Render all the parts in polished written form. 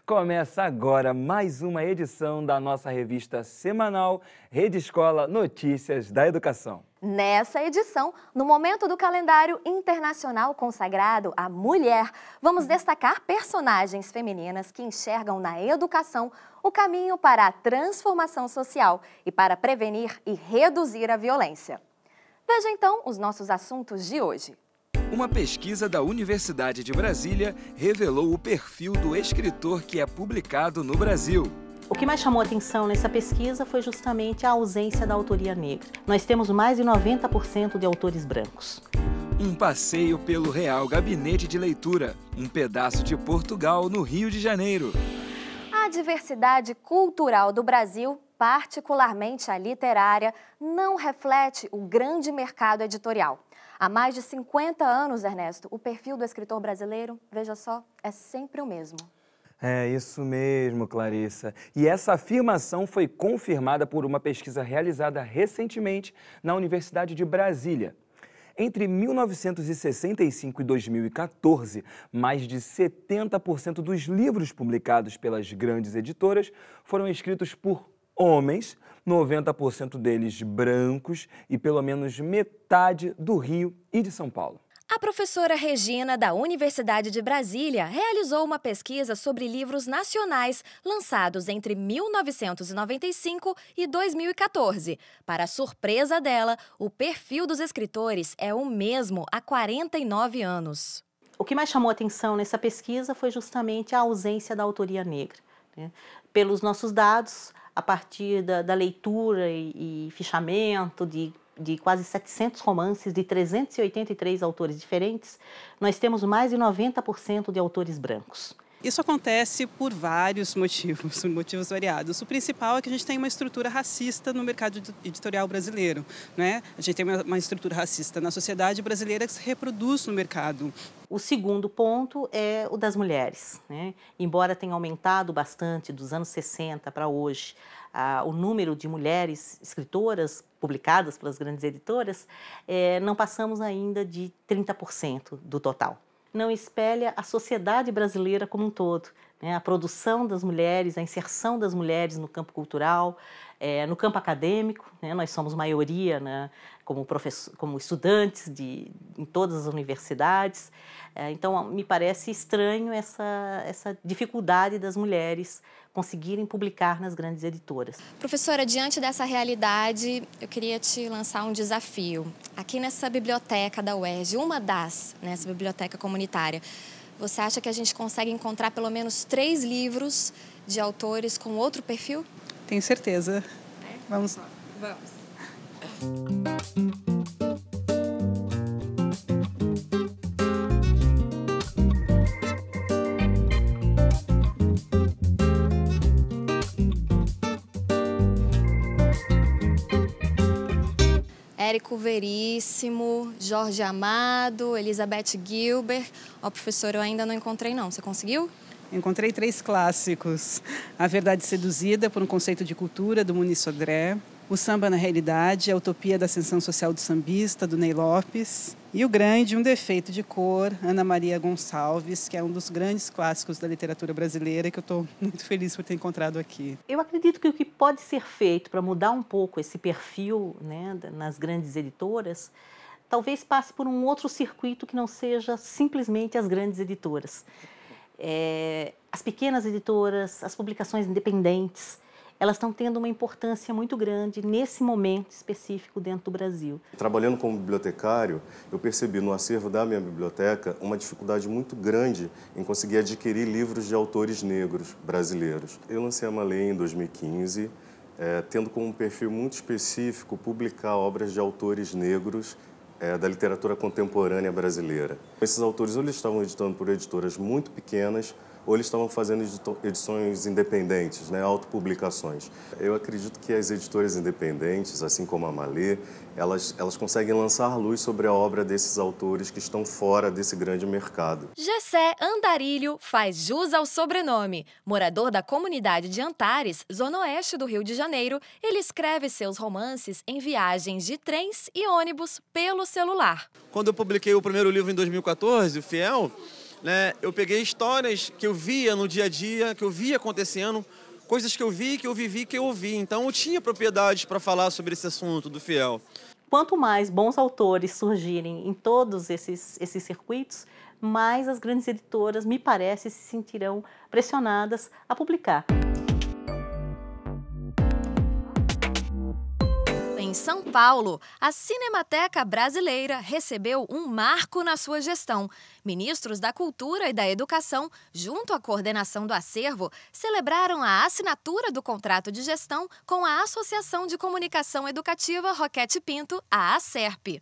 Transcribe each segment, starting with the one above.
Começa agora mais uma edição da nossa revista semanal Rede Escola Notícias da Educação. Nessa edição, no momento do calendário internacional consagrado à mulher, vamos destacar personagens femininas que enxergam na educação o caminho para a transformação social e para prevenir e reduzir a violência. Veja então os nossos assuntos de hoje. Uma pesquisa da Universidade de Brasília revelou o perfil do escritor que é publicado no Brasil. O que mais chamou a atenção nessa pesquisa foi justamente a ausência da autoria negra. Nós temos mais de 90% de autores brancos. Um passeio pelo Real Gabinete de Leitura, um pedaço de Portugal no Rio de Janeiro. A diversidade cultural do Brasil, particularmente a literária, não reflete o grande mercado editorial. Há mais de 50 anos, Ernesto, o perfil do escritor brasileiro, veja só, é sempre o mesmo. É isso mesmo, Clarissa. E essa afirmação foi confirmada por uma pesquisa realizada recentemente na Universidade de Brasília. Entre 1965 e 2014, mais de 70% dos livros publicados pelas grandes editoras foram escritos por homens, 90% deles brancos e pelo menos metade do Rio e de São Paulo. A professora Regina, da Universidade de Brasília, realizou uma pesquisa sobre livros nacionais lançados entre 1995 e 2014. Para surpresa dela, o perfil dos escritores é o mesmo há 49 anos. O que mais chamou a atenção nessa pesquisa foi justamente a ausência da autoria negra, né? Pelos nossos dados, a partir da leitura e fichamento de quase 700 romances de 383 autores diferentes, nós temos mais de 90% de autores brancos. Isso acontece por vários motivos variados. O principal é que a gente tem uma estrutura racista no mercado editorial brasileiro, né? A gente tem uma estrutura racista na sociedade brasileira que se reproduz no mercado. O segundo ponto é o das mulheres, né? Embora tenha aumentado bastante dos anos 60 para hoje, o número de mulheres escritoras publicadas pelas grandes editoras, não passamos ainda de 30% do total. Não espelha a sociedade brasileira como um todo, né? A produção das mulheres, a inserção das mulheres no campo cultural, no campo acadêmico, né? Nós somos maioria, né? como estudantes em todas as universidades. Então, me parece estranho essa dificuldade das mulheres conseguirem publicar nas grandes editoras. Professora, diante dessa realidade, eu queria te lançar um desafio. Aqui nessa biblioteca da UERJ, nessa biblioteca comunitária, você acha que a gente consegue encontrar pelo menos 3 livros de autores com outro perfil? Tenho certeza. Vamos lá. Vamos. Érico Veríssimo, Jorge Amado, Elizabeth Gilbert. Ó, professor, eu ainda não encontrei não. Você conseguiu? Encontrei 3 clássicos. A Verdade Seduzida, por um conceito de cultura, do Muniz Sodré. O Samba na Realidade, a Utopia da Ascensão Social do Sambista, do Ney Lopes. E o grande Um Defeito de Cor, Ana Maria Gonçalves, que é um dos grandes clássicos da literatura brasileira, que eu estou muito feliz por ter encontrado aqui. Eu acredito que o que pode ser feito para mudar um pouco esse perfil, né, nas grandes editoras, talvez passe por um outro circuito que não seja simplesmente as grandes editoras. As pequenas editoras, as publicações independentes, elas estão tendo uma importância muito grande nesse momento específico dentro do Brasil. Trabalhando como bibliotecário, eu percebi no acervo da minha biblioteca uma dificuldade muito grande em conseguir adquirir livros de autores negros brasileiros. Eu lancei uma lei em 2015, tendo como perfil muito específico publicar obras de autores negros da literatura contemporânea brasileira. Esses autores eles estavam editando por editoras muito pequenas, ou eles estavam fazendo edições independentes, né, autopublicações. Eu acredito que as editoras independentes, assim como a Malê, elas conseguem lançar luz sobre a obra desses autores que estão fora desse grande mercado. Gessé Andarilho faz jus ao sobrenome. Morador da comunidade de Antares, zona oeste do Rio de Janeiro, ele escreve seus romances em viagens de trens e ônibus pelo celular. Quando eu publiquei o primeiro livro em 2014, o Fiel, né, eu peguei histórias que eu via no dia a dia, que eu via acontecendo, coisas que eu vi, que eu vivi, que eu ouvi. Então eu tinha propriedade para falar sobre esse assunto do Fiel. Quanto mais bons autores surgirem em todos esses circuitos, mais as grandes editoras, me parece, se sentirão pressionadas a publicar. Em São Paulo, a Cinemateca Brasileira recebeu um marco na sua gestão. Ministros da Cultura e da Educação, junto à coordenação do acervo, celebraram a assinatura do contrato de gestão com a Associação de Comunicação Educativa Roquete Pinto, a ACERP.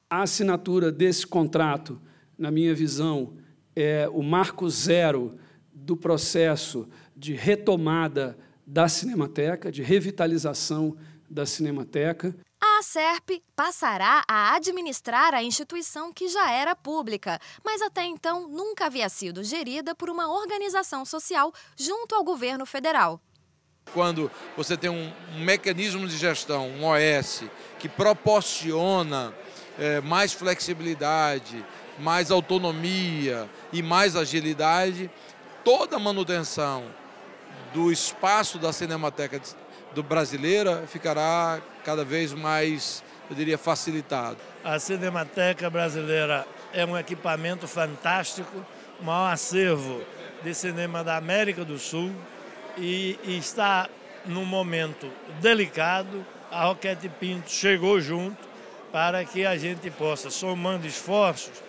A assinatura desse contrato, na minha visão, é o marco zero do processo de retomada da Cinemateca, de revitalização da Cinemateca. A ACERP passará a administrar a instituição que já era pública, mas até então nunca havia sido gerida por uma organização social junto ao governo federal. Quando você tem um mecanismo de gestão, um OS, que proporciona mais flexibilidade, mais autonomia e mais agilidade, toda a manutenção do espaço da Cinemateca brasileira ficará cada vez mais, eu diria, facilitado. A Cinemateca Brasileira é um equipamento fantástico, o maior acervo de cinema da América do Sul e está num momento delicado. A Roquete Pinto chegou junto para que a gente possa, somando esforços,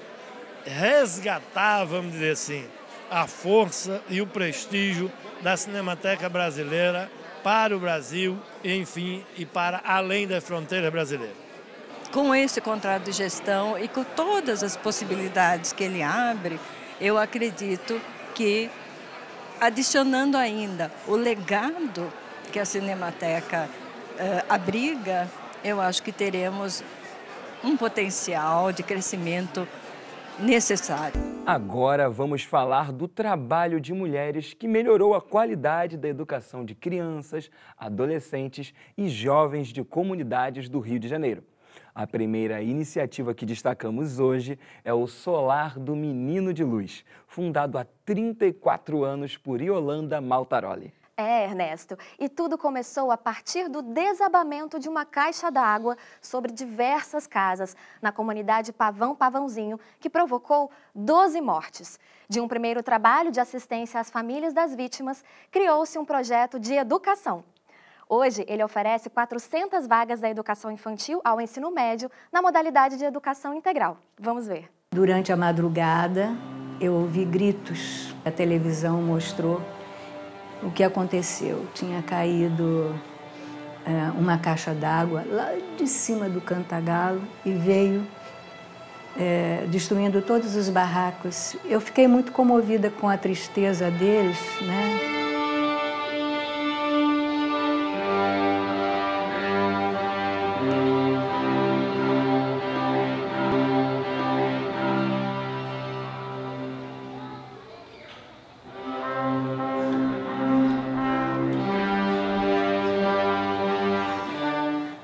resgatar, vamos dizer assim, a força e o prestígio da Cinemateca Brasileira para o Brasil, enfim, e para além das fronteiras brasileiras. Com esse contrato de gestão e com todas as possibilidades que ele abre, eu acredito que, adicionando ainda o legado que a Cinemateca abriga, eu acho que teremos um potencial de crescimento necessário. Agora vamos falar do trabalho de mulheres que melhorou a qualidade da educação de crianças, adolescentes e jovens de comunidades do Rio de Janeiro. A primeira iniciativa que destacamos hoje é o Solar do Menino de Luz, fundado há 34 anos por Yolanda Maltaroli. É, Ernesto, e tudo começou a partir do desabamento de uma caixa d'água sobre diversas casas na comunidade Pavãozinho, que provocou 12 mortes. De um primeiro trabalho de assistência às famílias das vítimas, criou-se um projeto de educação. Hoje, ele oferece 400 vagas da educação infantil ao ensino médio na modalidade de educação integral. Vamos ver. Durante a madrugada, eu ouvi gritos. A televisão mostrou o que aconteceu. Tinha caído uma caixa d'água lá de cima do Cantagalo e veio destruindo todos os barracos. Eu fiquei muito comovida com a tristeza deles, né?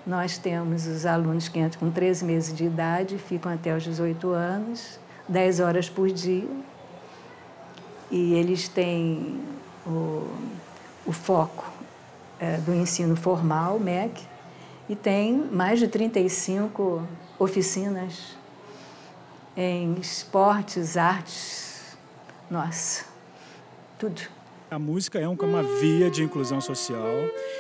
Nós temos os alunos que entram com 13 meses de idade, ficam até os 18 anos, 10 horas por dia. E eles têm o foco do ensino formal, MEC, e tem mais de 35 oficinas em esportes, artes, nossa, tudo. A música é uma via de inclusão social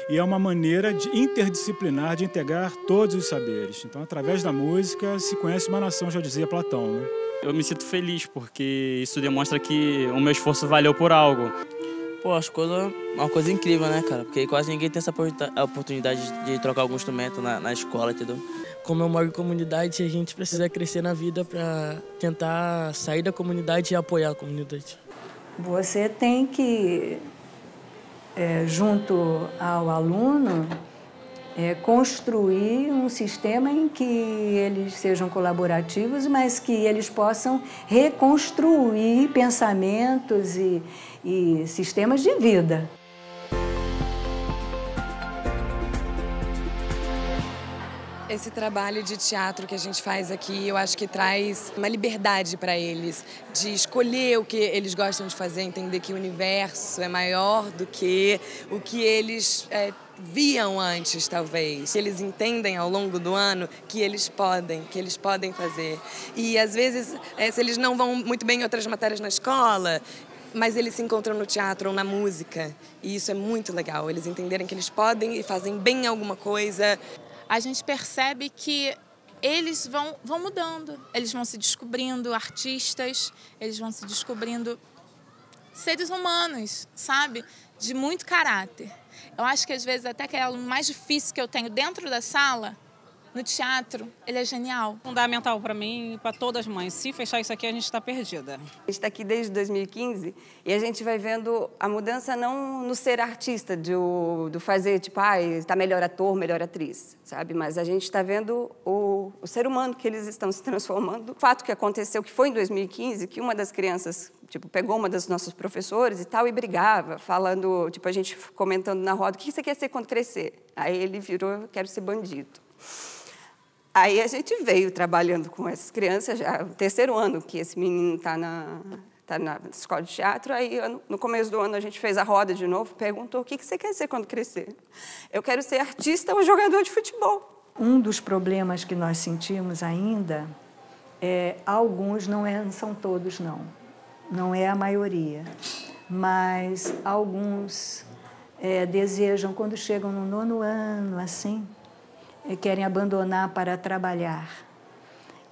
e é uma maneira interdisciplinar de integrar todos os saberes. Então, através da música, se conhece uma nação, já dizia Platão, né? Eu me sinto feliz, porque isso demonstra que o meu esforço valeu por algo. Pô, acho uma coisa incrível, né, cara? Porque quase ninguém tem essa oportunidade de trocar algum instrumento na escola, entendeu? Como eu moro em comunidade, a gente precisa crescer na vida para tentar sair da comunidade e apoiar a comunidade. Você tem que, junto ao aluno, construir um sistema em que eles sejam colaborativos, mas que eles possam reconstruir pensamentos e sistemas de vida. Esse trabalho de teatro que a gente faz aqui, eu acho que traz uma liberdade para eles, de escolher o que eles gostam de fazer, entender que o universo é maior do que o que eles viam antes, talvez. Que eles entendem ao longo do ano que eles podem fazer. E, às vezes, se eles não vão muito bem em outras matérias na escola, mas eles se encontram no teatro ou na música. E isso é muito legal, eles entenderem que eles podem e fazem bem alguma coisa. A gente percebe que eles vão mudando, eles vão se descobrindo artistas, eles vão se descobrindo seres humanos, sabe? De muito caráter. Eu acho que às vezes até que é o mais difícil que eu tenho dentro da sala, no teatro, ele é genial. Fundamental para mim e para todas as mães. Se fechar isso aqui, a gente está perdida. A gente está aqui desde 2015 e a gente vai vendo a mudança não no ser artista, do fazer, tipo, está melhor ator, melhor atriz, sabe? Mas a gente está vendo o ser humano que eles estão se transformando. O fato que aconteceu, que foi em 2015, que uma das crianças, tipo, pegou uma das nossas professores e tal e brigava, falando, tipo, a gente comentando na roda, o que você quer ser quando crescer? Aí ele virou, quero ser bandido. Aí a gente veio trabalhando com essas crianças, já o terceiro ano que esse menino está na escola de teatro. Aí, no começo do ano, a gente fez a roda de novo, perguntou o que você quer ser quando crescer. Eu quero ser artista ou jogador de futebol. Um dos problemas que nós sentimos ainda alguns, não são todos, não é a maioria, mas alguns desejam, quando chegam no 9º ano, assim, querem abandonar para trabalhar.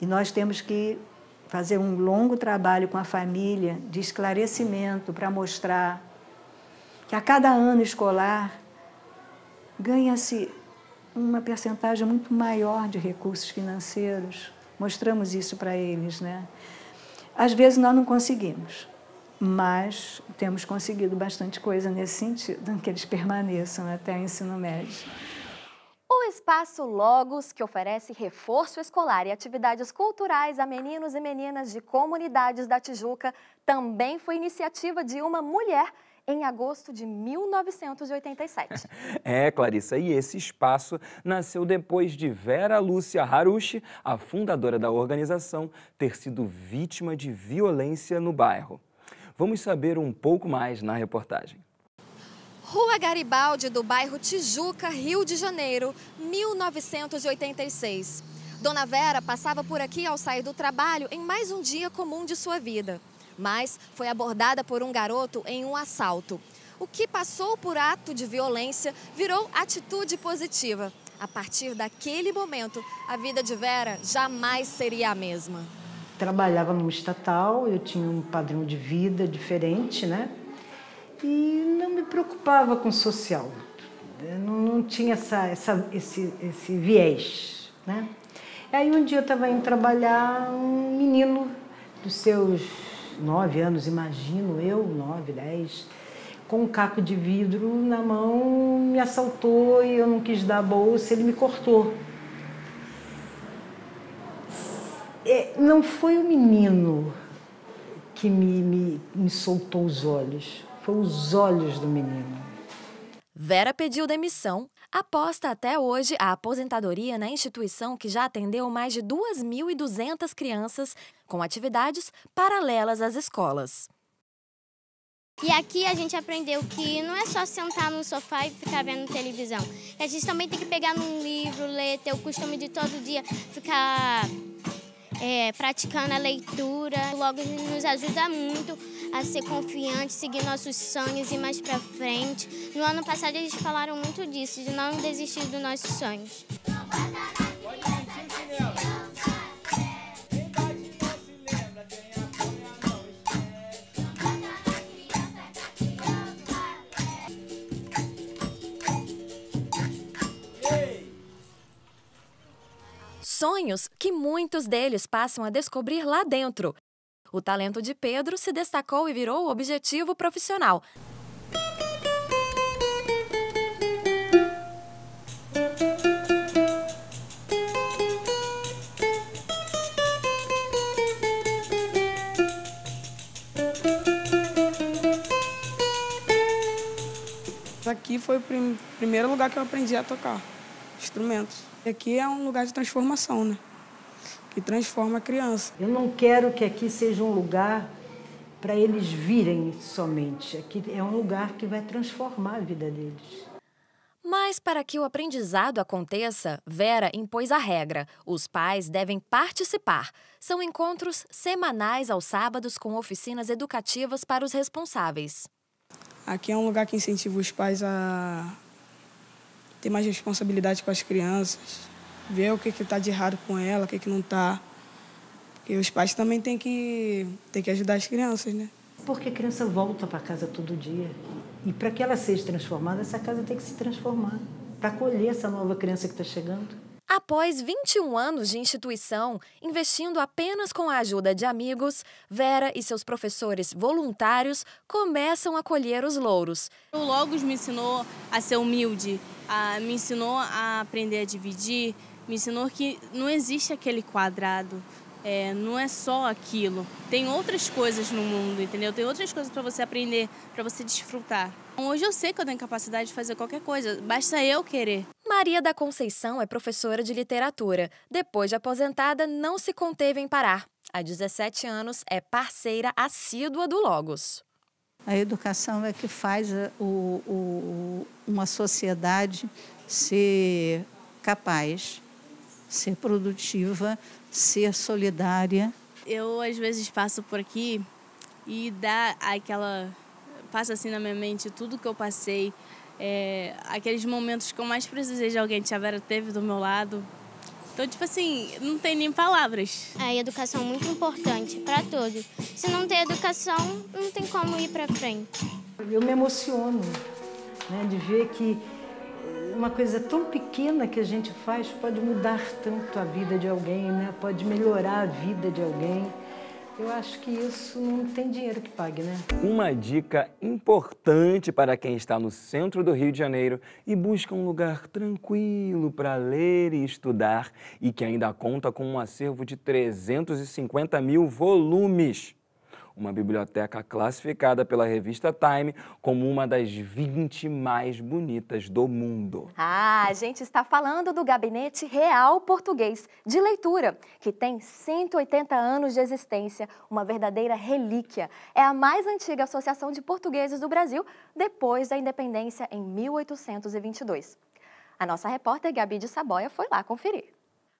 E nós temos que fazer um longo trabalho com a família de esclarecimento para mostrar que a cada ano escolar ganha-se uma percentagem muito maior de recursos financeiros. Mostramos isso para eles, né? Às vezes nós não conseguimos, mas temos conseguido bastante coisa nesse sentido, que eles permaneçam até o ensino médio. O Espaço Logos, que oferece reforço escolar e atividades culturais a meninos e meninas de comunidades da Tijuca, também foi iniciativa de uma mulher em agosto de 1987. Clarissa, e esse espaço nasceu depois de Vera Lúcia Harushi, a fundadora da organização, ter sido vítima de violência no bairro. Vamos saber um pouco mais na reportagem. Rua Garibaldi, do bairro Tijuca, Rio de Janeiro, 1986. Dona Vera passava por aqui ao sair do trabalho em mais um dia comum de sua vida. Mas foi abordada por um garoto em um assalto. O que passou por ato de violência virou atitude positiva. A partir daquele momento, a vida de Vera jamais seria a mesma. Trabalhava numa estatal, eu tinha um padrão de vida diferente, né? E não me preocupava com o social. Eu não tinha esse viés, né? Aí um dia eu estava indo trabalhar, um menino dos seus 9 anos, imagino eu, 9, 10, com um caco de vidro na mão, me assaltou e eu não quis dar a bolsa, ele me cortou. Não foi o menino que me soltou os olhos, foi os olhos do menino. Vera pediu demissão, aposta até hoje a aposentadoria na instituição que já atendeu mais de 2.200 crianças com atividades paralelas às escolas. E aqui a gente aprendeu que não é só sentar no sofá e ficar vendo televisão. A gente também tem que pegar num livro, ler, ter o costume de todo dia ficar praticando a leitura. Logo nos ajuda muito a ser confiante, seguir nossos sonhos e ir mais pra frente. No ano passado eles falaram muito disso, de não desistir dos nossos sonhos. Sonhos que muitos deles passam a descobrir lá dentro. O talento de Pedro se destacou e virou objetivo profissional. Aqui foi o primeiro lugar que eu aprendi a tocar instrumentos. Aqui é um lugar de transformação, né? Que transforma a criança. Eu não quero que aqui seja um lugar para eles virem somente. Aqui é um lugar que vai transformar a vida deles. Mas para que o aprendizado aconteça, Vera impôs a regra. Os pais devem participar. São encontros semanais aos sábados com oficinas educativas para os responsáveis. Aqui é um lugar que incentiva os pais a ter mais responsabilidade com as crianças, ver o que está de errado com ela, o que não está. Porque os pais também têm que ajudar as crianças, né? Porque a criança volta para casa todo dia. E para que ela seja transformada, essa casa tem que se transformar. Para acolher essa nova criança que está chegando. Após 21 anos de instituição, investindo apenas com a ajuda de amigos, Vera e seus professores voluntários começam a colher os louros. O Logos me ensinou a ser humilde, me ensinou a aprender a dividir, me ensinou que não existe aquele quadrado, não é só aquilo. Tem outras coisas no mundo, entendeu? Tem outras coisas para você aprender, para você desfrutar. Hoje eu sei que eu tenho capacidade de fazer qualquer coisa, basta eu querer. Maria da Conceição é professora de literatura. Depois de aposentada, não se conteve em parar. Há 17 anos, é parceira assídua do Logos. A educação é que faz uma sociedade ser capaz, ser produtiva, ser solidária. Eu, às vezes, passo por aqui e passa assim na minha mente tudo que eu passei, aqueles momentos que eu mais precisei de alguém, que a Vera teve do meu lado. Então, tipo assim, não tem nem palavras. A educação é muito importante para todos. Se não tem educação, não tem como ir para frente. Eu me emociono, né, de ver que uma coisa tão pequena que a gente faz pode mudar tanto a vida de alguém, né? Pode melhorar a vida de alguém. Eu acho que isso não tem dinheiro que pague, né? Uma dica importante para quem está no centro do Rio de Janeiro e busca um lugar tranquilo para ler e estudar e que ainda conta com um acervo de 350 mil volumes. Uma biblioteca classificada pela revista Time como uma das 20 mais bonitas do mundo. A gente está falando do Gabinete Real Português de Leitura, que tem 180 anos de existência, uma verdadeira relíquia. É a mais antiga associação de portugueses do Brasil, depois da independência em 1822. A nossa repórter Gabi de Saboia foi lá conferir.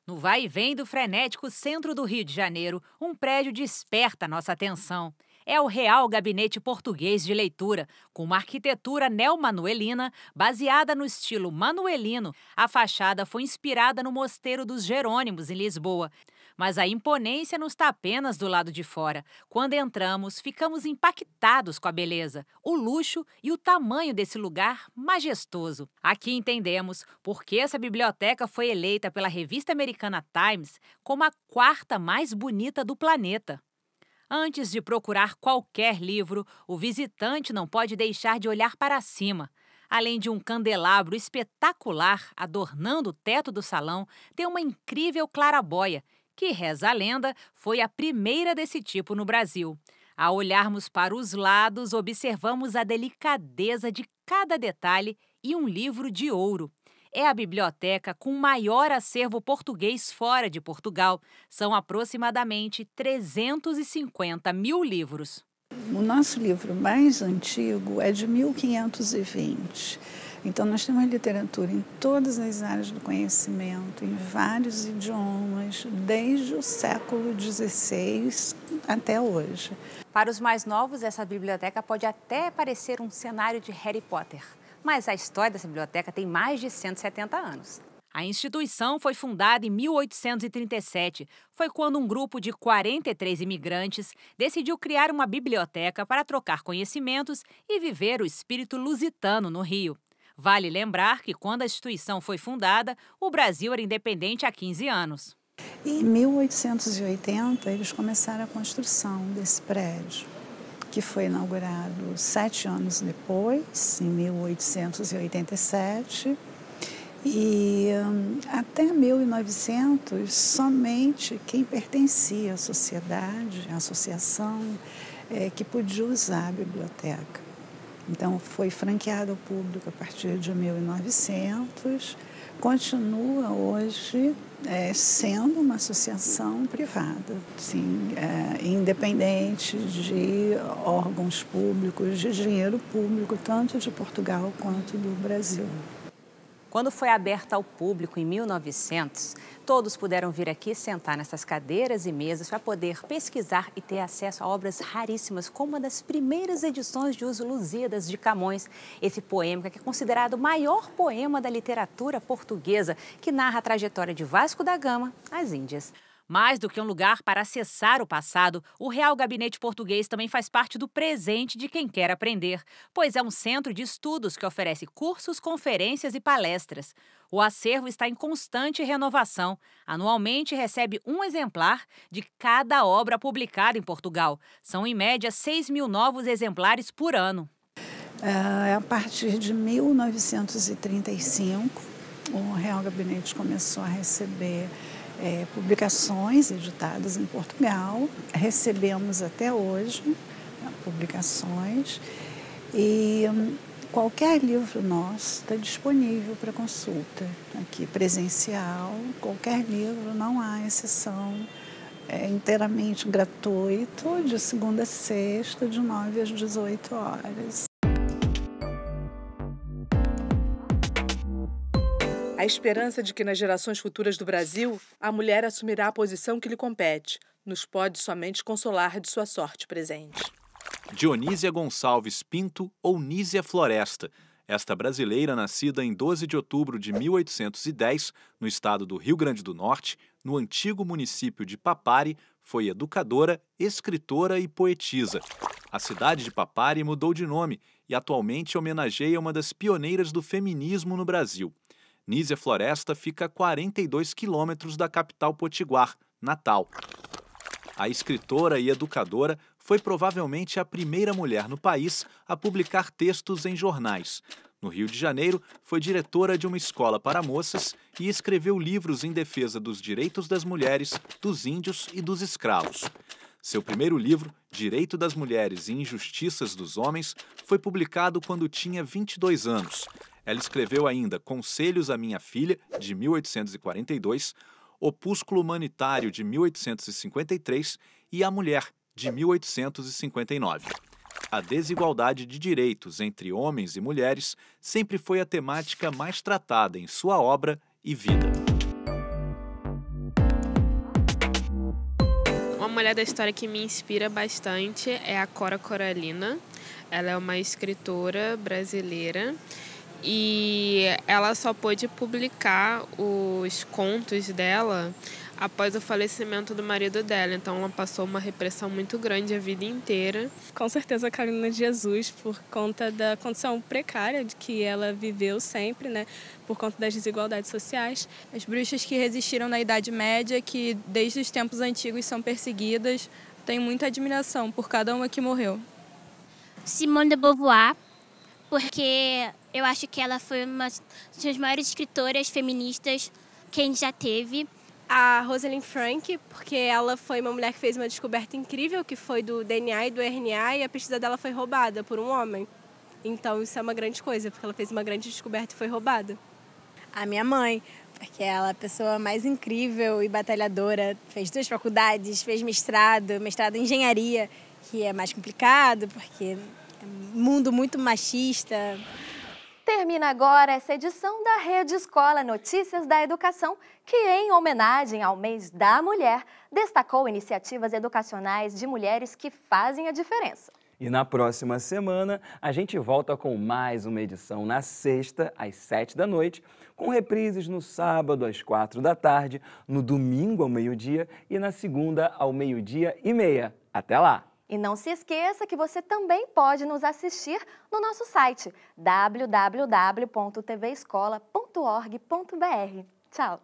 No vai e vem do frenético centro do Rio de Janeiro, um prédio desperta nossa atenção. É o Real Gabinete Português de Leitura, com uma arquitetura neomanuelina baseada no estilo manuelino. A fachada foi inspirada no Mosteiro dos Jerônimos, em Lisboa. Mas a imponência não está apenas do lado de fora. Quando entramos, ficamos impactados com a beleza, o luxo e o tamanho desse lugar majestoso. Aqui entendemos por que essa biblioteca foi eleita pela revista americana Times como a 4ª mais bonita do planeta. Antes de procurar qualquer livro, o visitante não pode deixar de olhar para cima. Além de um candelabro espetacular adornando o teto do salão, tem uma incrível claraboia, que, reza a lenda, foi a primeira desse tipo no Brasil. Ao olharmos para os lados, observamos a delicadeza de cada detalhe e um livro de ouro. É a biblioteca com maior acervo português fora de Portugal. São aproximadamente 350 mil livros. O nosso livro mais antigo é de 1520. Então, nós temos literatura em todas as áreas do conhecimento, em vários idiomas, desde o século XVI até hoje. Para os mais novos, essa biblioteca pode até parecer um cenário de Harry Potter. Mas a história dessa biblioteca tem mais de 170 anos. A instituição foi fundada em 1837. Foi quando um grupo de 43 imigrantes decidiu criar uma biblioteca para trocar conhecimentos e viver o espírito lusitano no Rio. Vale lembrar que quando a instituição foi fundada, o Brasil era independente há 15 anos. E em 1880, eles começaram a construção desse prédio, que foi inaugurado 7 anos depois, em 1887. E até 1900, somente quem pertencia à sociedade, à associação, que podia usar a biblioteca. Então, foi franqueado ao público a partir de 1900, continua hoje sendo uma associação privada, sim, independente de órgãos públicos, de dinheiro público, tanto de Portugal quanto do Brasil. Quando foi aberta ao público em 1900, todos puderam vir aqui sentar nessas cadeiras e mesas para poder pesquisar e ter acesso a obras raríssimas, como uma das primeiras edições de Os Lusíadas de Camões, esse poema que é considerado o maior poema da literatura portuguesa, que narra a trajetória de Vasco da Gama às Índias. Mais do que um lugar para acessar o passado, o Real Gabinete Português também faz parte do presente de quem quer aprender, pois é um centro de estudos que oferece cursos, conferências e palestras. O acervo está em constante renovação. Anualmente recebe um exemplar de cada obra publicada em Portugal. São, em média, 6.000 novos exemplares por ano. A partir de 1935, o Real Gabinete começou a receber publicações editadas em Portugal. Recebemos até hoje publicações e qualquer livro nosso está disponível para consulta aqui presencial. Qualquer livro, não há exceção, é inteiramente gratuito, de segunda a sexta, de 9 às 18 horas. A esperança de que nas gerações futuras do Brasil, a mulher assumirá a posição que lhe compete, nos pode somente consolar de sua sorte presente. Dionísia Gonçalves Pinto ou Nísia Floresta. Esta brasileira, nascida em 12 de outubro de 1810, no estado do Rio Grande do Norte, no antigo município de Papari, foi educadora, escritora e poetisa. A cidade de Papari mudou de nome e atualmente homenageia uma das pioneiras do feminismo no Brasil. Nísia Floresta fica a 42 quilômetros da capital potiguar, Natal. A escritora e educadora foi provavelmente a primeira mulher no país a publicar textos em jornais. No Rio de Janeiro, foi diretora de uma escola para moças e escreveu livros em defesa dos direitos das mulheres, dos índios e dos escravos. Seu primeiro livro, Direito das Mulheres e Injustiças dos Homens, foi publicado quando tinha 22 anos. Ela escreveu ainda Conselhos à Minha Filha, de 1842, Opúsculo Humanitário, de 1853 e A Mulher, de 1859. A desigualdade de direitos entre homens e mulheres sempre foi a temática mais tratada em sua obra e vida. Uma mulher da história que me inspira bastante é a Cora Coralina. Ela é uma escritora brasileira e ela só pôde publicar os contos dela após o falecimento do marido dela. Então ela passou uma repressão muito grande a vida inteira. Com certeza a Carolina de Jesus, por conta da condição precária de que ela viveu sempre, né? Por conta das desigualdades sociais. As bruxas que resistiram na Idade Média, que desde os tempos antigos são perseguidas, tenho muita admiração por cada uma que morreu. Simone de Beauvoir, porque eu acho que ela foi uma das maiores escritoras feministas que a gente já teve. A Rosalind Frank, porque ela foi uma mulher que fez uma descoberta incrível, que foi do DNA e do RNA, e a pesquisa dela foi roubada por um homem. Então isso é uma grande coisa, porque ela fez uma grande descoberta e foi roubada. A minha mãe, porque ela é a pessoa mais incrível e batalhadora, fez 2 faculdades, fez mestrado em engenharia, que é mais complicado, porque é um mundo muito machista. Termina agora essa edição da Rede Escola Notícias da Educação, que, em homenagem ao Mês da Mulher, destacou iniciativas educacionais de mulheres que fazem a diferença. E na próxima semana, a gente volta com mais uma edição na sexta, às 7 da noite, com reprises no sábado, às 4 da tarde, no domingo, ao meio-dia, e na segunda, ao 12h30. Até lá! E não se esqueça que você também pode nos assistir no nosso site www.tvescola.org.br. Tchau!